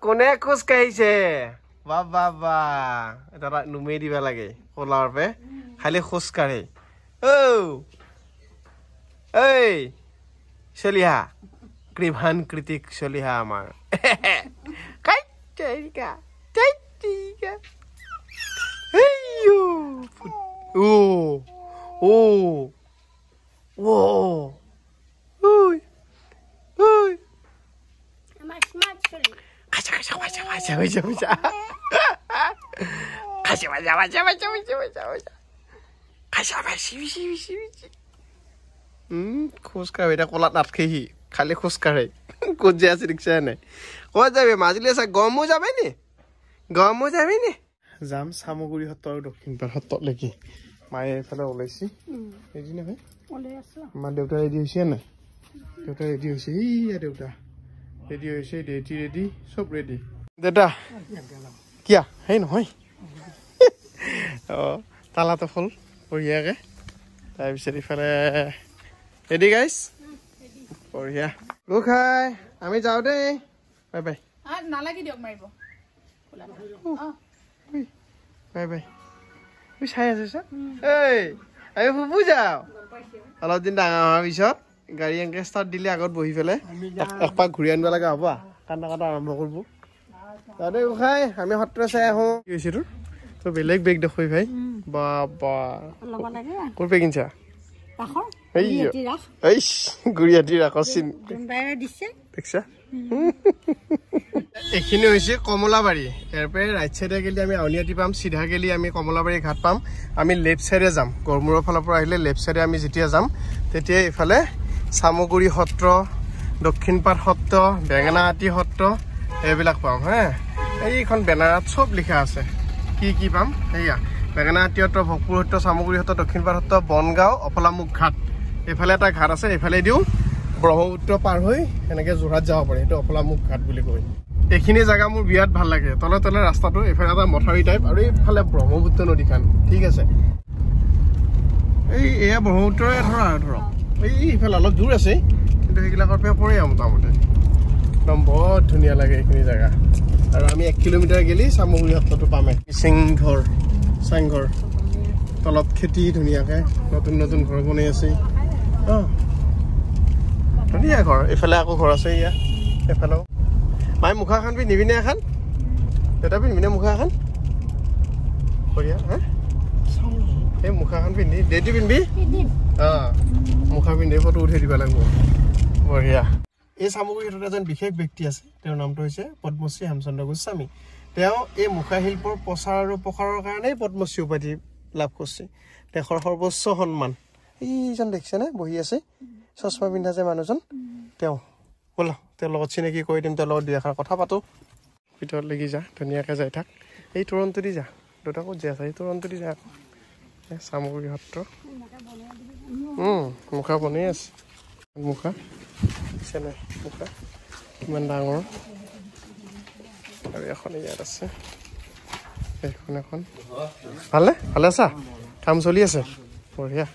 কোনে খোজ কাঢ়িছে বাবা এটা নুমে দিবা লাগে কলাৰ পে খালি খোজ কাঢ়ে এই চলিহা কৃভান কৃতিক চলিহা আমাৰ খোজ কাঢ়ে এটা কলাত নাটকেহি খালি খোজ কাঢ়ে ক'ত যে আছে ৰিক্সা নাই ক'ত যাবি মাজুলী আছে গৰমো যাবি নি যাম চামগুৰি সত্ৰ আৰু দক্ষিণপাট সত্ৰলৈকে মায়ে এইফালে ওলাইছে ৰেডি নহয় আমাৰ দেউতা ৰেডি হৈছে নাই দেউতা ৰেডি হৈছে ইয়া দেউতা ৰেডি হৈছে ৰেডি চব ৰেডি দেউতা কিয়া সেই নহয় অঁ তালাটো ফুল বঢ়িয়াকৈ তাৰপিছত ইফালে ৰেডি গাইছ বঢ়িয়া খাই আমি যাওঁ দেই বাই বাই নালাগে দিয়ক মাৰিব বাই বাই চাই আছে এই আমি ফুবু যাওঁ অলপ দিন ডাঙৰ হোৱাৰ পিছত গাড়ী এনেকৈ ষ্টাৰ্ট দিলে আগত বহি পেলাই একপাক ঘূৰি আনিব লগা হ'ব কান্দা কাটা আৰম্ভ কৰিব যাওঁ দেই খাই আমি সত্ৰ চাই আহোঁ কি হৈছে তোৰ তই বেলেগ বেগ দেখুৱাই ভাই বাবা ক'ৰ বেগ কিনছা গুৰিয়াটি ৰাখৰ চিন দেখিছা এইখিনি হৈছে কমলাবাৰী ইয়াৰ পৰা ৰাইট চাইডে গেলি আমি আউনীআটী পাম চিধা গেলি আমি কমলাবাৰী ঘাট পাম আমি লেফ্ট চাইডে যাম গড়মূৰৰ ফালৰ পৰা আহিলে লেফ্ট চাইডে আমি যেতিয়া যাম তেতিয়া এইফালে চামগুৰি সত্ৰ দক্ষিণপাট সত্ৰ বেঙেনাআটী সত্ৰ এইবিলাক পাম হা এইখন বেনাৰত চব লিখা আছে কি পাম সেয়া বেঙেনাআটী সত্ৰ ভোগপুৰ সত্ৰ চামগুৰি সত্ৰ দক্ষিণপাট সত্ৰ বনগাঁও অফলামুখ ঘাট এইফালে এটা ঘাট আছে এইফালে দিওঁ ব্ৰহ্মপুত্ৰ পাৰ হৈ এনেকৈ যোৰহাট যাব পাৰে এইটো অফলামুখ ঘাট বুলি কয় এইখিনি জেগা মোৰ বিৰাট ভাল লাগে তলে তলে ৰাস্তাটো এইফালে এটা মথাউৰি টাইপ আৰু এইফালে ব্ৰহ্মপুত্ৰ নদীখন ঠিক আছে এয়া ব্ৰহ্মপুত্ৰৰে ধৰক এইফালে অলপ দূৰ আছে কিন্তু সেইবিলাকৰ পৰা পৰে মোটামুটি একদম বৰ ধুনীয়া লাগে এইখিনি জেগা আৰু আমি 1 কিলোমিটাৰ গেলি চামগুৰি সত্ৰটো পামেই চাংঘৰ তলত খেতি ধুনীয়াকৈ নতুন ঘৰ বনাই আছে ধুনীয়া ঘৰ এইফালে আকৌ ঘৰ আছে ইয়া এইফালেও মায়ে মুখাখন পিন্ধিবি নে এখন দেউতা পিন্ধিবি নে মুখা এখন বঢ়িয়া হা এই মুখাখন পিন্ধি দেউতি পিন্ধিবি মুখা পিন্ধি ফটো উঠাই দিব লাগিব বঢ়িয়া এই চামগুৰি সত্ৰত এজন বিশেষ ব্যক্তি আছে তেওঁৰ নামটো হৈছে পদ্মশ্ৰী হেমচন্দ্ৰ গোস্বামী তেওঁ এই মুখা শিল্পৰ প্ৰচাৰ আৰু প্ৰসাৰৰ কাৰণেই পদ্মশ্ৰী উপাধি লাভ কৰিছে দেশৰ সৰ্বোচ্চ সন্মান এইজন দেখিছেনে বহি আছে চশমা পিন্ধা যে মানুহজন তেওঁ ব'লা তেওঁৰ লগত চিনাকি কৰি দিম তেওঁৰ লগত দুই এষাৰ কথা পাতোঁ ভিতৰত লাগি যা ধুনীয়াকৈ যাই থাক এই তোৰণটো দি যা দুটা ক'ত যায় আছে এই তোৰণটো দি যা আকৌ চামগুৰি সত্ৰ মুখা বনাই আছে মুখা চেনে মুখা কিমান ডাঙৰ আৰু এখন ইয়াত আছে এখন ভালে আছা কাম চলি আছে বঢ়িয়া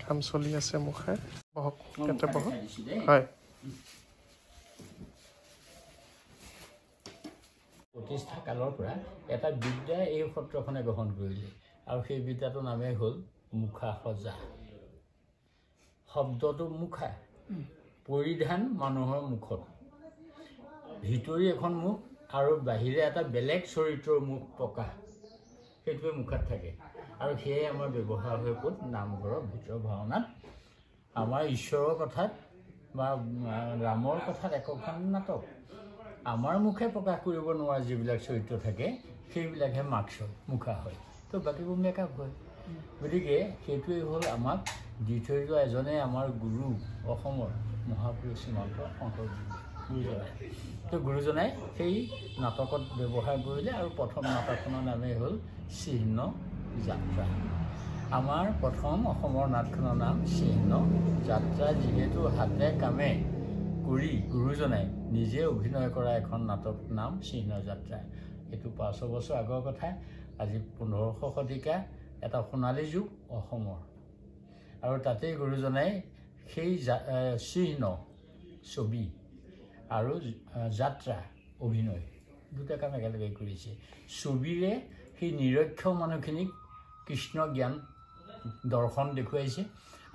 কাম চলি আছে মুখা বহক কেতে বহক হয় প্ৰতিষ্ঠা কালৰ পৰা এটা বিদ্যা এই সত্ৰখনে গ্ৰহণ কৰিলে আৰু সেই বিদ্যাটোৰ নামেই হ'ল মুখা সজা শব্দটো মুখা পৰিধান মানুহৰ মুখত ভিতৰি এখন মুখ আৰু বাহিৰে এটা বেলেগ চৰিত্ৰৰ মুখ প্ৰকাশ সেইটোৱে মুখাত থাকে আৰু সেয়ে আমাৰ ব্যৱহাৰ হৈ ক'ত নামঘৰৰ ভিতৰ ভাওনাত আমাৰ ঈশ্বৰৰ কথাত বা ৰামৰ কথাত একোখন নাটক আমাৰ মুখে প্ৰকাশ কৰিব নোৱাৰা যিবিলাক চৰিত্ৰ থাকে সেইবিলাকহে মুখা হয় তো বাকীবোৰ মেকআপ হয় গতিকে সেইটোৱেই হ'ল আমাক দি থৈ যোৱা এজনে আমাৰ গুৰু অসমৰ মহাপুৰুষ শ্ৰীমন্ত শংকৰদেৱ গুৰুজনাই তো গুৰুজনাই সেই নাটকত ব্যৱহাৰ কৰিলে আৰু প্ৰথম নাটকখনৰ নামেই হ'ল চিহ্ন যাত্ৰা আমাৰ প্ৰথম অসমৰ নাটখনৰ নাম চিহ্ন যাত্ৰা যিহেতু হাতে কামে কৰি গুৰুজনাই নিজে অভিনয় কৰা এখন নাটক নাম চিহ্ন যাত্ৰা এইটো 500 বছৰ আগৰ কথা আজি 1500 শতিকা এটা সোণালী যুগ অসমৰ আৰু তাতেই গুৰুজনাই সেই চিহ্ন ছবি আৰু যাত্ৰা অভিনয় দুটা কাম একেলগে কৰিছে ছবিৰে সেই নিৰক্ষৰ মানুহখিনিক কৃষ্ণ জ্ঞান দৰ্শন দেখুৱাইছে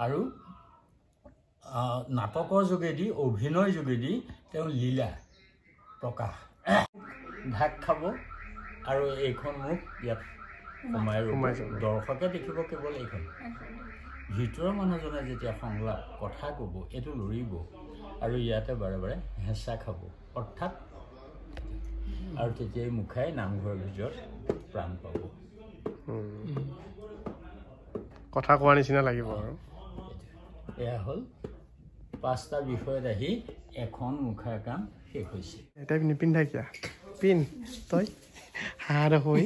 আৰু নাটকৰ যোগেদি অভিনয় যোগেদি তেওঁ লীলা প্ৰকাশ ঢাক খাব আৰু এইখন মোক ইয়াত সোমাই দৰ্শকে দেখিব কেৱল এইখন ভিতৰৰ মানুহজনে যেতিয়া সংলাপ কথা ক'ব এইটো লৰিব আৰু ইয়াতে বাৰে বাৰে হেঁচা খাব অৰ্থাৎ আৰু তেতিয়াই মুখাই নামঘৰৰ ভিতৰত প্ৰাণ পাব কথা কোৱাৰ নিচিনা লাগিব আৰু এয়া হ'ল 5টা বিষয়ত আহি এখন মুখাৰ কাম শেষ হৈছে এটা নিপিন্ধা কিয়া পিন তই হাঁহ হৈ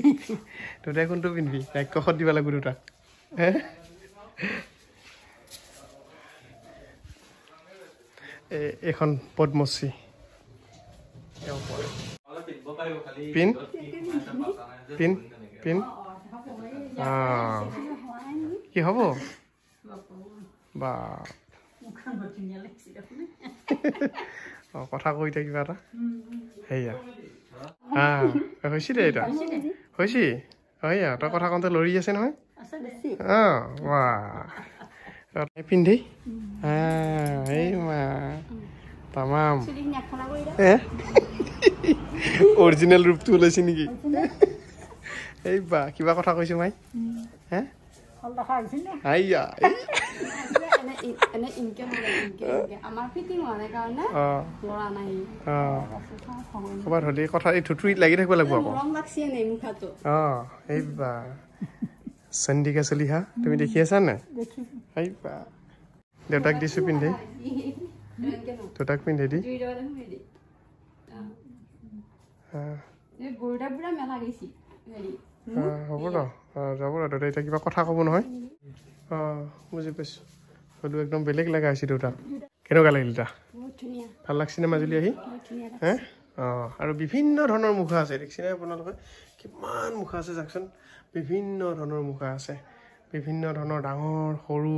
দুটাই কোনটো পিন্ধিবি ৰাক্ষসত দিব লাগিব দুটা এখন পদ্মশ্ৰী পিন পিন পিন কি হ'ব বা কথা কৈ এতিয়া কিবা এটা সেয়া হৈছে দে এতিয়া হৈছে সেয়া তই কথা কওঁতে লৰি আছে নহয় পিন্ধি এই মা তামাম অৰিজিনেল ৰূপটো ওলাইছে নেকি এই বা কিবা কথা কৈছো মাই হে আইয়া ক'ৰবাত হ'লে কথা এই থুথুৰিত লাগি থাকিব লাগিব আকৌ এই বা চন্দিকা চলিহা তুমি দেখি আছা নাই এই বা দেউতাক দিছো পিন্ধি দেউতাক পিন্ধি দি হ'ব ন যাব ৰ দেউতা এতিয়া কিবা কথা ক'ব নহয় বুজি পাইছোঁ হয়তো একদম বেলেগ লগা হৈছে দেউতা কেনেকুৱা লাগিল এতিয়া ভাল লাগছে নে মাজুলী আহি হে আৰু বিভিন্ন ধৰণৰ মুখা আছে দেখিছেনে আপোনালোকে কিমান মুখা আছে চাওকচোন বিভিন্ন ধৰণৰ মুখা আছে বিভিন্ন ধৰণৰ ডাঙৰ সৰু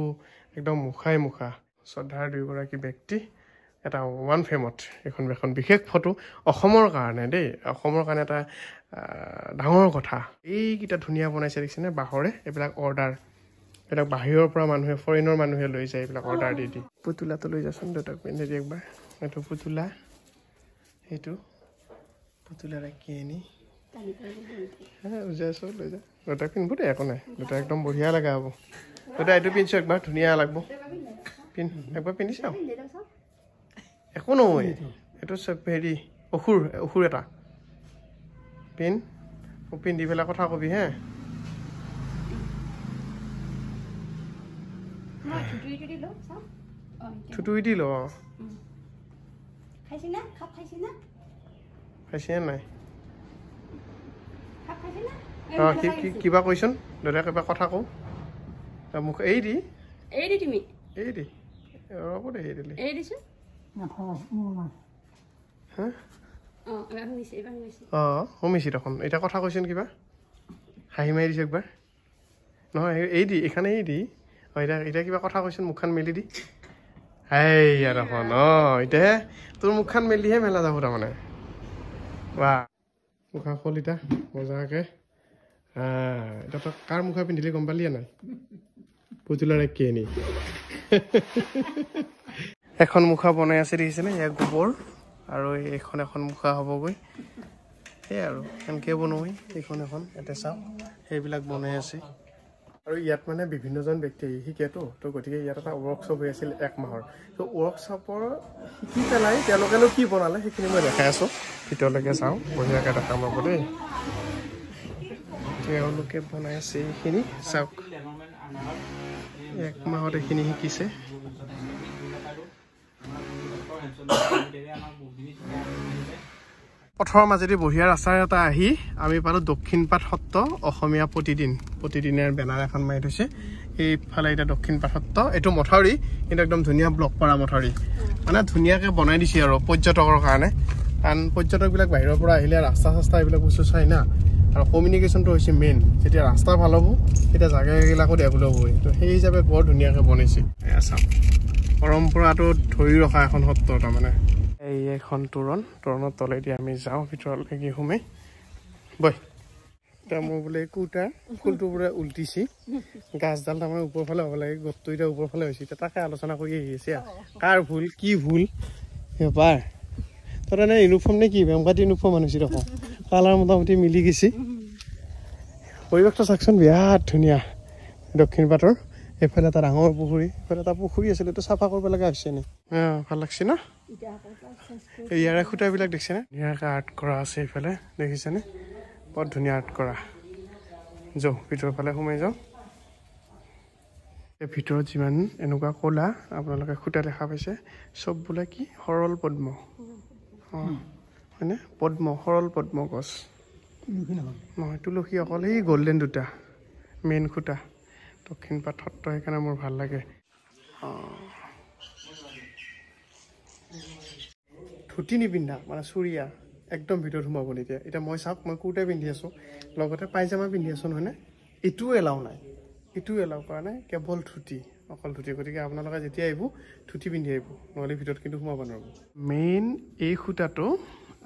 একদম মুখাই মুখা শ্ৰদ্ধাৰ দুয়োগৰাকী ব্যক্তি এটা ওৱান ফ্ৰেমত এখন বিশেষ ফটো অসমৰ কাৰণে দেই অসমৰ কাৰণে এটা ডাঙৰ কথা এইকেইটা ধুনীয়া বনাইছে দেখিছেনে বাঁহৰে এইবিলাক অৰ্ডাৰ এইবিলাক বাহিৰৰ পৰা মানুহে ফৰেইনৰ মানুহে লৈ যায় এইবিলাক অৰ্ডাৰ দি পুতলাটো লৈ যাচোন দেউতাক পিন্ধি দি একবাৰ এইটো পুতলা সেইটো পুতলা ৰাখি আনি উজাইছোঁ লৈ যা দেউতাক পিন্ধিব দেই একো নাই দেউতা একদম বঢ়িয়া লগা হ'ব দেউতা এইটো পিন্ধিছোঁ একবাৰ ধুনীয়া লাগিব একবাৰ পিন্ধি চাওঁ একো নহয় এইটো হেৰি অসুৰ এটা পিন্ধি পেলাই কথা কবি হে থুতুই দি ল খাইছে নাই কিবা কৈছোন দাদা কিবা কথা কওঁ মোক এই দি তুমি এই দি ৰ'ব দে এই দিলে শুনিছি দেখোন এতিয়া কথা কৈছোন কিবা হাঁহি মাৰি দিছে একবাৰ নহয় এই দি এইখানে এই দি এতিয়া কিবা কথা কৈছোন মুখখন মেলি দি হেয়া দেখোন এতিয়াহে তোৰ মুখখন মেলিহে মেলা যাব তাৰমানে বা মুখা খোল এতিয়া মজাকে এতিয়া তই কাৰ মুখা পিন্ধিলে গম পালিয়ে নাই পুতলাৰে কি আনি এখন মুখা বনাই আছে দেখিছেনে ইয়াৰ গোবৰ আৰু এইখন এখন মুখা হ'বগৈ সেয়াই আৰু এনেকৈ বনোৱেই এইখন এখন ইয়াতে চাওক সেইবিলাক বনাই আছে আৰু ইয়াত মানে বিভিন্নজন ব্যক্তি শিকেতো তো গতিকে ইয়াত এটা ৱৰ্কশ্বপ হৈ আছিল 1 মাহৰ তো ৱৰ্কশ্বপৰ শিকি পেলাই তেওঁলোকেনো কি বনালে সেইখিনি মই দেখাই আছোঁ ভিতৰলৈকে চাওঁ বঢ়িয়াকৈ দেখাম ৰ'ব দেই তেওঁলোকে বনাই আছে এইখিনি চাওক 1 মাহত এইখিনি শিকিছে পথৰ মাজেদি বঢ়িয়া ৰাস্তা এটা আহি আমি পালোঁ দক্ষিণপাট সত্ৰ অসমীয়া প্ৰতিদিনৰ বেনাৰ এখন মাৰি থৈছে এইফালে এতিয়া দক্ষিণপাট সত্ৰ এইটো মথাউৰি কিন্তু একদম ধুনীয়া ব্লক পৰা মথাউৰি মানে ধুনীয়াকৈ বনাই দিছে আৰু পৰ্যটকৰ কাৰণে কাৰণ পৰ্যটকবিলাক বাহিৰৰ পৰা আহিলে ৰাস্তা চাস্তা এইবিলাক বস্তু চাই না আৰু কমিউনিকেশ্যনটো হৈছে মেইন যেতিয়া ৰাস্তা ভাল হ'ব তেতিয়া জাগাবিলাকো ডেভেলপ হয় তো সেই হিচাপে বৰ ধুনীয়াকৈ বনাইছে এয়া চাওক পৰম্পৰাটো ধৰি ৰখা এখন সত্ৰ তাৰমানে এই এখন তোৰণৰ তলেদি আমি যাওঁ ভিতৰলৈকে সোমাই বই এতিয়া মই বোলে কুৰ্তা ফুলটো পুৰা উল্টিছি গাছডাল তাৰমানে ওপৰ ফালে হ'ব লাগে গছটো এতিয়া ওপৰ ফালে হৈছে এতিয়া তাকে আলোচনা কৰি আহি আছে কাৰ ভুল কি ভুল পাৰ তই এনে ইউনিফৰ্ম নে কি বেমকাটি ইউনিফৰ্ম আনিছি দেখোন কালাৰ মোটামুটি মিলি গৈছে পৰিৱেশটো চাওকচোন বিৰাট ধুনীয়া দক্ষিণ পাটৰ এইফালে এটা ডাঙৰ পুখুৰী এইফালে এটা পুখুৰী আছিলে এইটো চাফা কৰিব লগা হৈছে নি ভাল লাগছে ন ইয়াৰে খুঁটাবিলাক দেখিছেনে ধুনীয়াকৈ আৰ্ট কৰা আছে এইফালে দেখিছেনে বৰ ধুনীয়া আৰ্ট কৰা যাওঁ ভিতৰৰ ফালে সোমাই যাওঁ এই ভিতৰত যিমান এনেকুৱা ক'লা আপোনালোকে খুঁটা দেখা পাইছে চব বোলে কি সৰল পদ্ম হয়নে পদ্ম সৰল পদ্ম গছ নহয় তুলসী অকল এই গল্ডেন দুটা মেইন খুঁটা দক্ষিণ পাট সত্ৰ সেইকাৰণে মোৰ ভাল লাগে ধুতি নিপিন্ধা মানে চুৰিয়া একদম ভিতৰত সোমাব নিদিয়ে এতিয়া মই চাওক মই কুৰ্তা পিন্ধি আছোঁ লগতে পাইজামা পিন্ধি আছোঁ নহয়নে এইটোও এলাও নাই এইটোও এলাও কৰা নাই কেৱল ধুতি অকল ধুতি গতিকে আপোনালোকে যেতিয়া আহিব ধুতি পিন্ধি আহিব নহ'লে ভিতৰত কিন্তু সোমাব নোৱাৰিব মেইন এই খুঁটাটো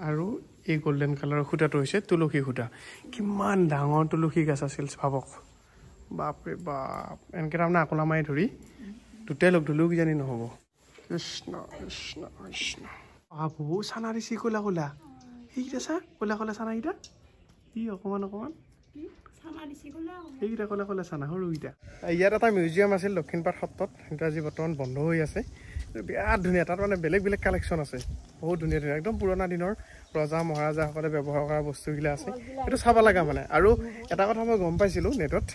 আৰু এই গল্ডেন কালাৰৰ খুঁটাটো হৈছে তুলসী খুঁটা কিমান ডাঙৰ তুলসী গাছ আছিল ভাবক বাপৰে বাপ এনেকৈ তাৰমানে আকলা মাৰি ধৰি দুটাই লগ ধৰিলেও কিজানি নহ'ব কৃষ্ণ কৃষ্ণ কৃষ্ণ বহু চানা দিছি ক'লা ক'লা সেইকেইটা চা ক'লা ক'লা চানাকেইটা ই অকণমান সেইকেইটা ক'লা ক'লা চানা সৰুকেইটা ইয়াত এটা মিউজিয়াম আছিল দক্ষিণপাট সত্ৰত সেইটো আজি বৰ্তমান বন্ধ হৈ আছে বিৰাট ধুনীয়া তাত মানে বেলেগ বেলেগ কালেকশ্যন আছে বহুত ধুনীয়া ধুনীয়া একদম পুৰণা দিনৰ ৰজা মহাৰাজাসকলে ব্যৱহাৰ কৰা বস্তুবিলাক আছে এইটো চাব লগা মানে আৰু এটা কথা মই গম পাইছিলোঁ নেটত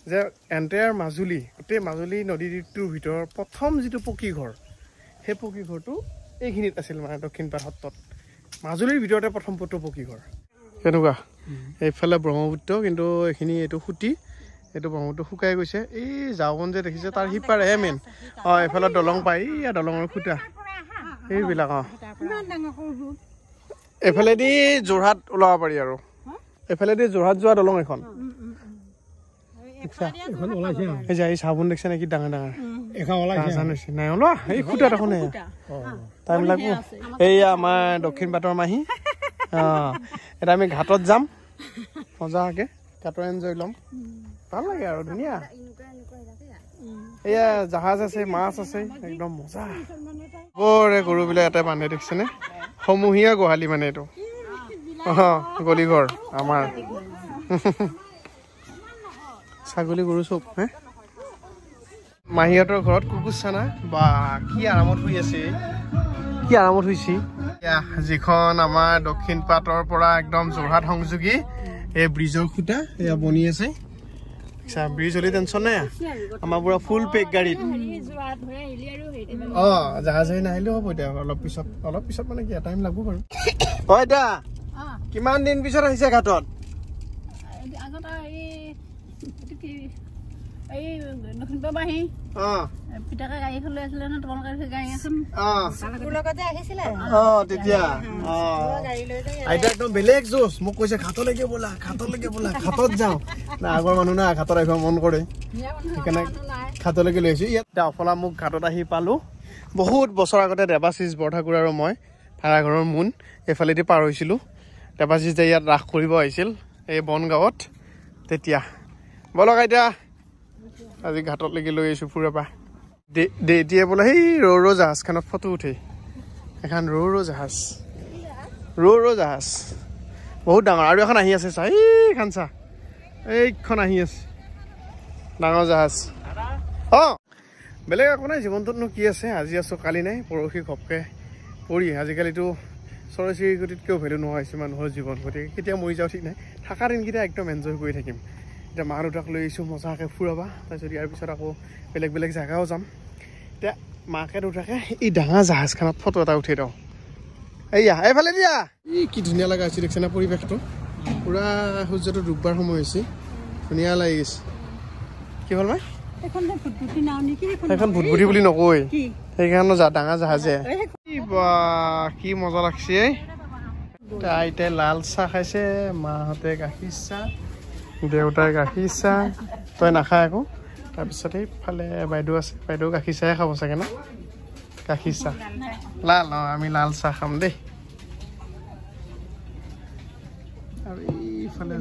যে এণ্টায়াৰ মাজুলী গোটেই মাজুলী নদীটোৰ ভিতৰত প্ৰথম যিটো পকী ঘৰ সেই পকী ঘৰটো এইখিনিত আছিল মানে দক্ষিণপাট সত্ৰত মাজুলীৰ ভিতৰতে প্ৰথম পকী ঘৰ কেনেকুৱা এইফালে ব্ৰহ্মপুত্ৰ কিন্তু এইটো খুঁটি এইটো ব্ৰহ্মপুত্ৰ শুকাই গৈছে এই জাউবন যে দেখিছে তাৰ সিপাৰেহে মেইন এইফালে দলং পায় এই দলঙৰ খুঁটা এইবিলাক এইফালেদি যোৰহাট ওলাব পাৰি আৰু এইফালেদি যোৰহাট যোৱা দলং এখন এই চাবোন দেখিছে নেকি ডাঙৰ ডাঙৰ নাই ওলোৱা এই খুঁটা দেখোন টাইম লাগব এইয়া আমাৰ দক্ষিণ পাটৰ মাহী এতিয়া আমি ঘাটত যাম মজাকে ঘাটৰ এনজয় ল'ম ভাল লাগে আৰু ধুনীয়া এয়া জাহাজ আছে মাছ আছে একদম মজা বৰে গৰুবিলাক এটা বান্ধে দেখিছেনে সমূহীয়া গোহালি মানে এইটো গলিঘৰ আমাৰ ছাগলী গৰু চব মাহীহঁতৰ ঘৰত কুকুৰ চানা বা কি আৰামত শুই আছে কি আৰামত শুইছি যিখন আমাৰ দক্ষিণ পাটৰ পৰা একদম যোৰহাট সংযোগী এই ব্ৰিজৰ খুঁটা এয়া বনি আছে ব্ৰিজ হলে টেনশ্যন নাই আমাৰ পুৰা ফুল পেক গাড়ীত জাহাজ হৈ নাহিলেও হ'ব এতিয়া অলপ পিছত মানে কি টাইম লাগব বাৰু হয় এতিয়া কিমান দিন পিছত আহিছে ঘাটত বেলেগ জোচ মোক কৈছে ঘাটলৈকে বোলা ঘাটত যাওঁ না আগৰ মানুহ না ঘাটত আহিব মন কৰে সেইকাৰণে ঘাটলৈকে লৈ আহিছো ইয়াত অফলা মোক ঘাটত আহি পালো বহুত বছৰ আগতে দেৱাশিষ বৰঠাকুৰ আৰু মই ভাড়াঘৰৰ মোন এইফালেদি পাৰ হৈছিলো দেৱাশিষ যে ইয়াত ৰাস কৰিব আহিছিল এই বনগাঁৱত তেতিয়া বলক এতিয়া আজি ঘাটলৈকে লৈ আহিছোঁ ফুৰাবা এতিয়া বোলে সেই ৰৌ জাহাজখনত ফটো উঠে এখন ৰৌ জাহাজ বহুত ডাঙৰ আৰু এখন আহি আছে চা এইখন চা এইখন আহি আছে ডাঙৰ জাহাজ বেলেগ একো নাই জীৱনটোতনো কি আছে আজি আছোঁ কালি নাই পৰহি ঘপকৈ পৰি আজিকালিতো চৰাই চিৰিকটিতকৈও ভেলু নোহোৱা হৈছে মানুহৰ জীৱন গতিকে কেতিয়া মৰি যাওঁ ঠিক নাই থকা দিনকেইটা একদম এনজয় কৰি থাকিম এতিয়া মা দেউতাক লৈ আহিছোঁ মজাকৈ ফুৰাবা তাৰপিছত ইয়াৰ পিছত আকৌ বেলেগ বেলেগ জেগাও যাম এতিয়া মাকে দেউতাকে এই ডাঙৰ জাহাজখনত ফটো এটা উঠাই দিওঁ এইয়া এইফালে দিয়া কি ধুনীয়া লগা হৈছে দেখিছেনে পৰিৱেশটো পুৰা সূৰ্যটো ডুববাৰ সময় হৈছে ধুনীয়া লাগি গৈছে কি হ'ল মাই সেইখন ভুটভুটি বুলি নকয় সেইখন ডাঙৰ জাহাজে কি মজা লাগছে আইতাই লাল চাহ খাইছে মাহঁতে গাখীৰ চাহ দেউতাই গাখীৰ চাহ তই নাখায় আকৌ তাৰপিছত সেইফালে বাইদেউ আছে বাইদেউ গাখীৰ চাহে খাব চাগে ন গাখীৰ চাহ লাল আমি লাল চাহ খাম দেই আৰু এইফালে